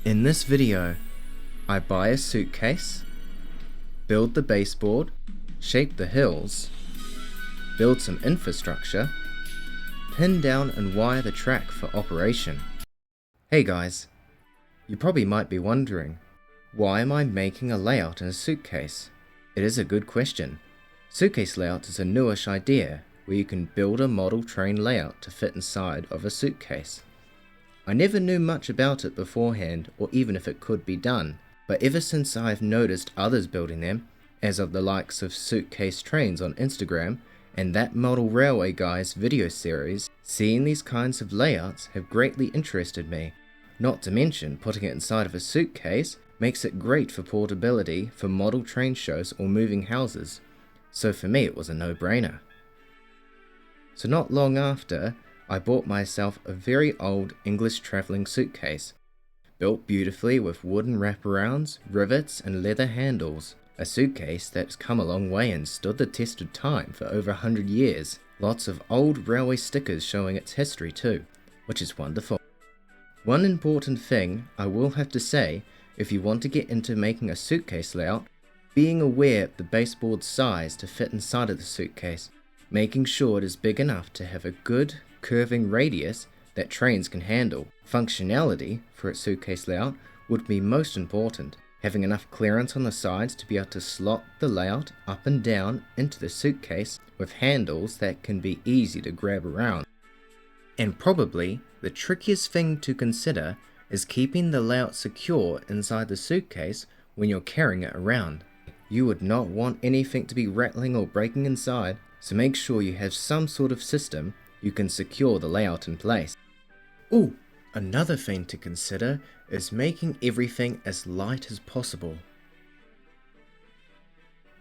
In this video, I buy a suitcase, build the baseboard, shape the hills, build some infrastructure, pin down and wire the track for operation. Hey guys, you probably might be wondering, why am I making a layout in a suitcase? It is a good question. Suitcase layout is a newish idea where you can build a model train layout to fit inside of a suitcase. I never knew much about it beforehand or even if it could be done, but ever since I've noticed others building them, as of the likes of Suitcase Trains on Instagram and That Model Railway Guy's video series, seeing these kinds of layouts have greatly interested me. Not to mention, putting it inside of a suitcase makes it great for portability for model train shows or moving houses, so for me it was a no-brainer. So not long after, I bought myself a very old English travelling suitcase, built beautifully with wooden wraparounds, rivets and leather handles. A suitcase that's come a long way and stood the test of time for over 100 years. Lots of old railway stickers showing its history too, which is wonderful. One important thing I will have to say, if you want to get into making a suitcase layout, being aware of the baseboard size to fit inside of the suitcase, making sure it is big enough to have a good curving radius that trains can handle. Functionality for its suitcase layout would be most important. Having enough clearance on the sides to be able to slot the layout up and down into the suitcase with handles that can be easy to grab around. And probably the trickiest thing to consider is keeping the layout secure inside the suitcase when you're carrying it around. You would not want anything to be rattling or breaking inside, so make sure you have some sort of system you can secure the layout in place. Ooh! Another thing to consider is making everything as light as possible.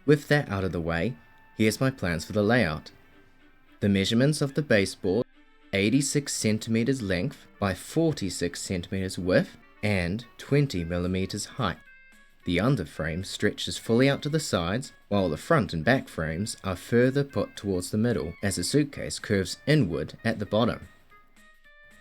With that out of the way, here's my plans for the layout. The measurements of the baseboard, 86 cm length by 46 cm width and 20 mm height. The underframe stretches fully out to the sides, while the front and back frames are further put towards the middle as the suitcase curves inward at the bottom.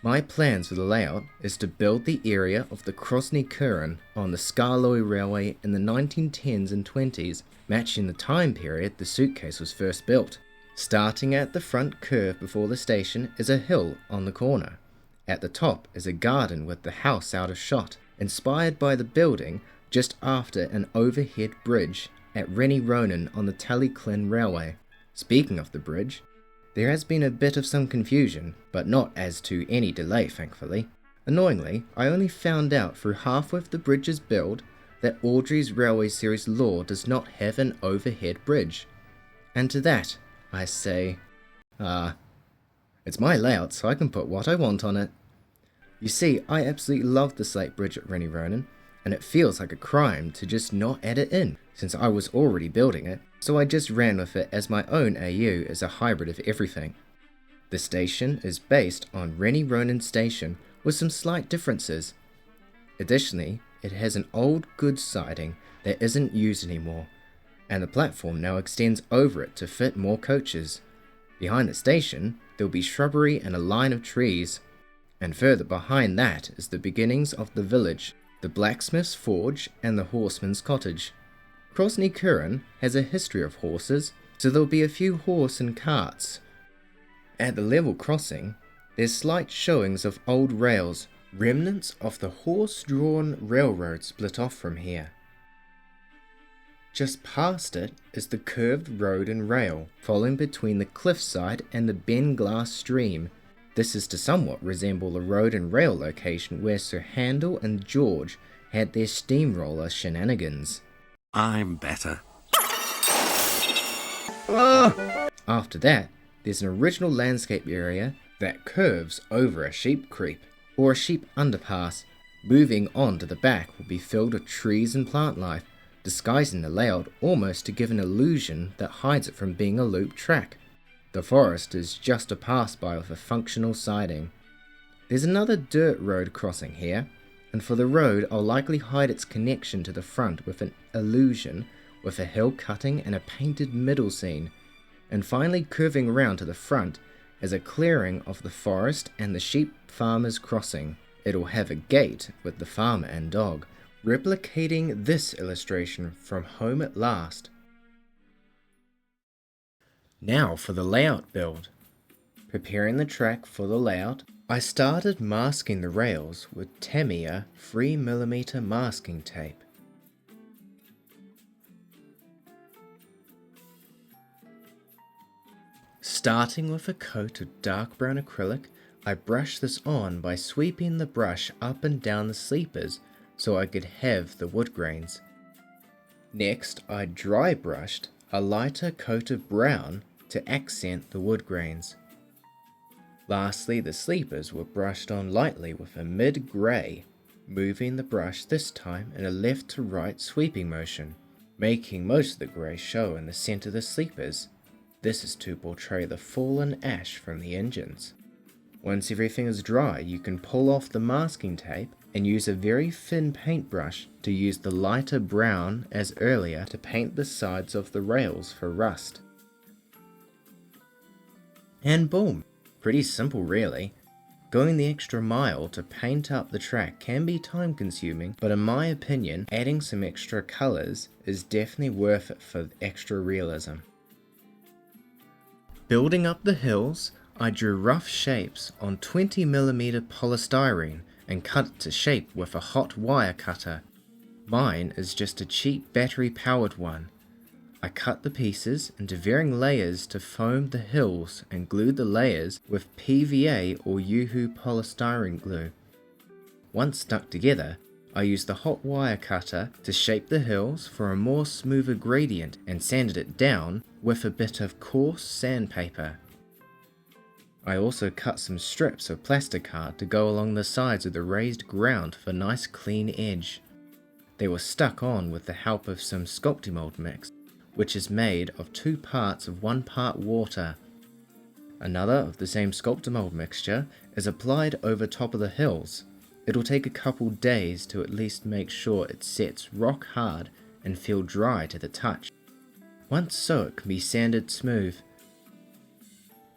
My plans for the layout is to build the area of the Krosny Kuren on the Skarloey Railway in the 1910s and 20s, matching the time period the suitcase was first built. Starting at the front curve before the station is a hill on the corner. At the top is a garden with the house out of shot, inspired by the building just after an overhead bridge at Rennie Ronan on the Tallyclin Railway. Speaking of the bridge, there has been a bit of some confusion, but not as to any delay thankfully. Annoyingly, I only found out through halfway of the bridge's build that Audrey's Railway Series lore does not have an overhead bridge. And to that, I say, it's my layout so I can put what I want on it. You see, I absolutely love the slate bridge at Rennie Ronan, and it feels like a crime to just not add it in, since I was already building it, so I just ran with it as my own AU as a hybrid of everything. The station is based on Rennie Ronan Station with some slight differences. Additionally, it has an old goods siding that isn't used anymore, and the platform now extends over it to fit more coaches. Behind the station, there will be shrubbery and a line of trees, and further behind that is the beginnings of the village, the blacksmith's forge and the horseman's cottage. Krosny Kuren has a history of horses, so there'll be a few horse and carts. At the level crossing, there's slight showings of old rails, remnants of the horse-drawn railroad split off from here. Just past it is the curved road and rail, falling between the cliffside and the Ben Glass stream. This is to somewhat resemble the road and rail location where Sir Handel and George had their steamroller shenanigans. I'm better. After that, there's an original landscape area that curves over a sheep creep, or a sheep underpass. Moving on to the back will be filled with trees and plant life, disguising the layout almost to give an illusion that hides it from being a loop track. The forest is just a pass-by with a functional siding. There's another dirt road crossing here, and for the road I'll likely hide its connection to the front with an illusion with a hill cutting and a painted middle scene, and finally curving around to the front as a clearing of the forest and the sheep farmer's crossing. It'll have a gate with the farmer and dog, replicating this illustration from Home at Last. Now for the layout build. Preparing the track for the layout, I started masking the rails with Tamiya 3mm masking tape. Starting with a coat of dark brown acrylic, I brushed this on by sweeping the brush up and down the sleepers so I could have the wood grains. Next, I dry brushed a lighter coat of brown to accent the wood grains. Lastly, the sleepers were brushed on lightly with a mid-grey, moving the brush this time in a left to right sweeping motion, making most of the grey show in the centre of the sleepers. This is to portray the fallen ash from the engines. Once everything is dry, you can pull off the masking tape and use a very thin paintbrush to use the lighter brown as earlier to paint the sides of the rails for rust. And boom! Pretty simple really. Going the extra mile to paint up the track can be time consuming, but in my opinion, adding some extra colours is definitely worth it for extra realism. Building up the hills, I drew rough shapes on 20mm polystyrene and cut it to shape with a hot wire cutter. Mine is just a cheap battery powered one. I cut the pieces into varying layers to foam the hills and glued the layers with PVA or UHU polystyrene glue. Once stuck together, I used the hot wire cutter to shape the hills for a more smoother gradient and sanded it down with a bit of coarse sandpaper. I also cut some strips of plasticard to go along the sides of the raised ground for a nice clean edge. They were stuck on with the help of some Sculptimold mix, which is made of 2 parts of 1 part water. Another of the same Sculptimold mixture is applied over top of the hills. It'll take a couple days to at least make sure it sets rock hard and feel dry to the touch. Once so, it can be sanded smooth.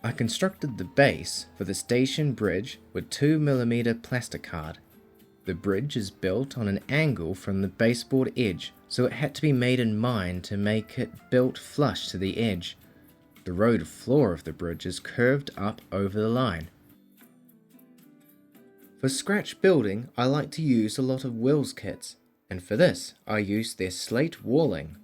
I constructed the base for the station bridge with 2mm plasticard. The bridge is built on an angle from the baseboard edge, so it had to be made in mind to make it built flush to the edge. The road floor of the bridge is curved up over the line. For scratch building, I like to use a lot of Wills kits, and for this I used their slate walling.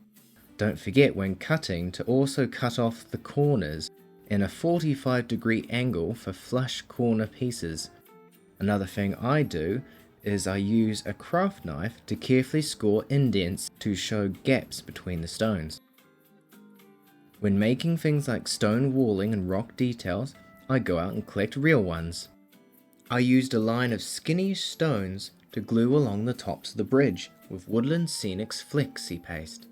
Don't forget when cutting to also cut off the corners in a 45-degree angle for flush corner pieces. Another thing I do is I use a craft knife to carefully score indents to show gaps between the stones. When making things like stone walling and rock details, I go out and collect real ones. I used a line of skinny stones to glue along the tops of the bridge with Woodland Scenics Flexi paste.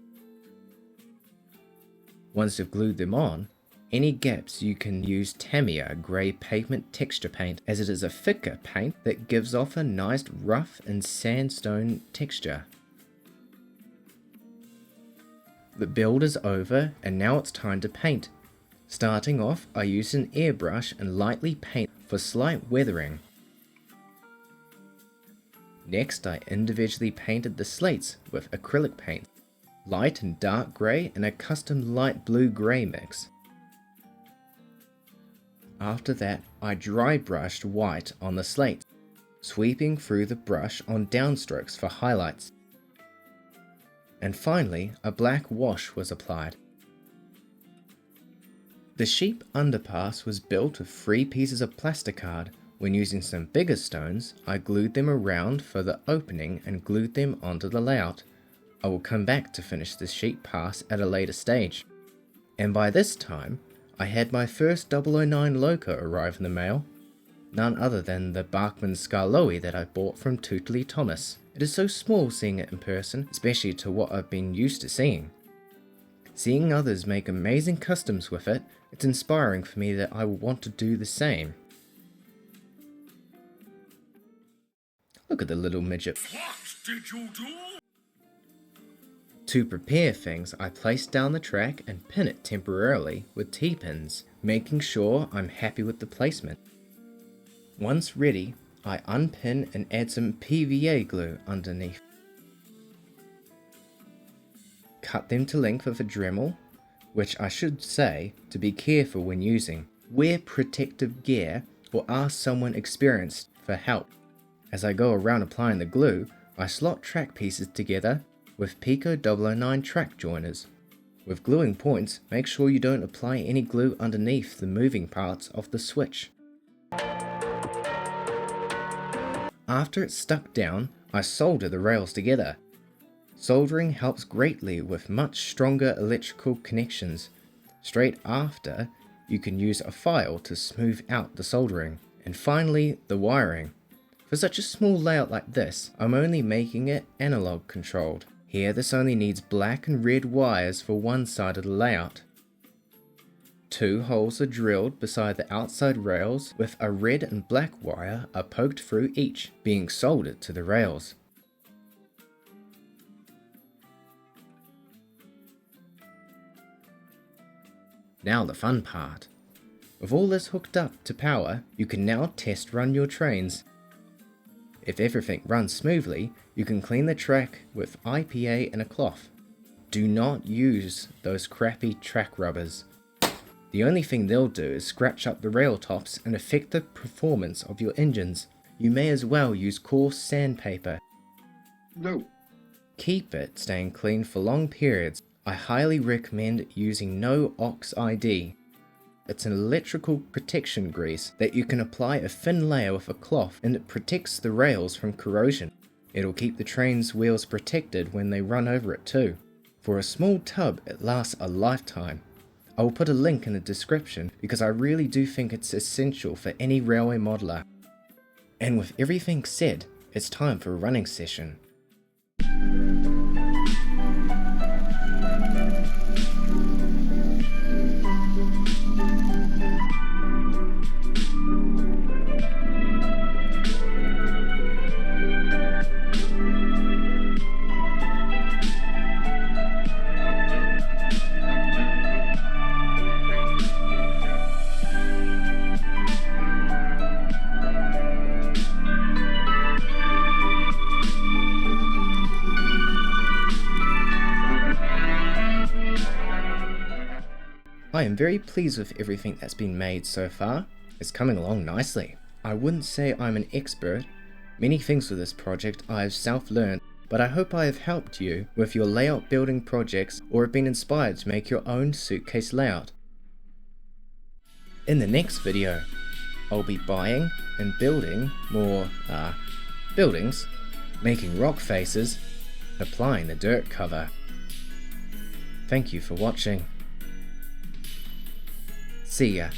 Once you've glued them on, any gaps you can use Tamiya grey pavement texture paint, as it is a thicker paint that gives off a nice rough and sandstone texture. The build is over and now it's time to paint. Starting off, I use an airbrush and lightly paint for slight weathering. Next, I individually painted the slates with acrylic paint, light and dark grey and a custom light blue-grey mix. After that, I dry brushed white on the slate, sweeping through the brush on downstrokes for highlights. And finally, a black wash was applied. The sheep underpass was built with 3 pieces of plasticard. When using some bigger stones, I glued them around for the opening and glued them onto the layout. I will come back to finish the sheep pass at a later stage. And by this time, I had my first 009 Loco arrive in the mail. None other than the Bachmann Skarloey that I bought from Tuttley Thomas. It is so small seeing it in person, especially to what I've been used to seeing. Seeing others make amazing customs with it, it's inspiring for me that I will want to do the same. Look at the little midget. What did you do? To prepare things, I place down the track and pin it temporarily with T-pins, making sure I'm happy with the placement. Once ready, I unpin and add some PVA glue underneath. Cut them to length with a Dremel, which I should say to be careful when using. Wear protective gear or ask someone experienced for help. As I go around applying the glue, I slot track pieces together with Pico 009 track joiners. With gluing points, make sure you don't apply any glue underneath the moving parts of the switch. After it's stuck down, I solder the rails together. Soldering helps greatly with much stronger electrical connections. Straight after, you can use a file to smooth out the soldering. And finally, the wiring. For such a small layout like this, I'm only making it analog controlled. Here this only needs black and red wires for one side of the layout. 2 holes are drilled beside the outside rails with a red and black wire are poked through each, being soldered to the rails. Now the fun part. With all this hooked up to power, you can now test run your trains. If everything runs smoothly, you can clean the track with IPA and a cloth. Do not use those crappy track rubbers. The only thing they'll do is scratch up the rail tops and affect the performance of your engines. You may as well use coarse sandpaper. No. Keep it staying clean for long periods. I highly recommend using No Ox ID. It's an electrical protection grease that you can apply a thin layer with a cloth and it protects the rails from corrosion. It'll keep the train's wheels protected when they run over it too. For a small tub, it lasts a lifetime. I will put a link in the description because I really do think it's essential for any railway modeler. And with everything said, it's time for a running session. I am very pleased with everything that's been made so far. It's coming along nicely. I wouldn't say I'm an expert. Many things with this project I have self-learned, but I hope I have helped you with your layout building projects or have been inspired to make your own suitcase layout. In the next video, I'll be buying and building more buildings, making rock faces, applying the dirt cover. Thank you for watching. See ya.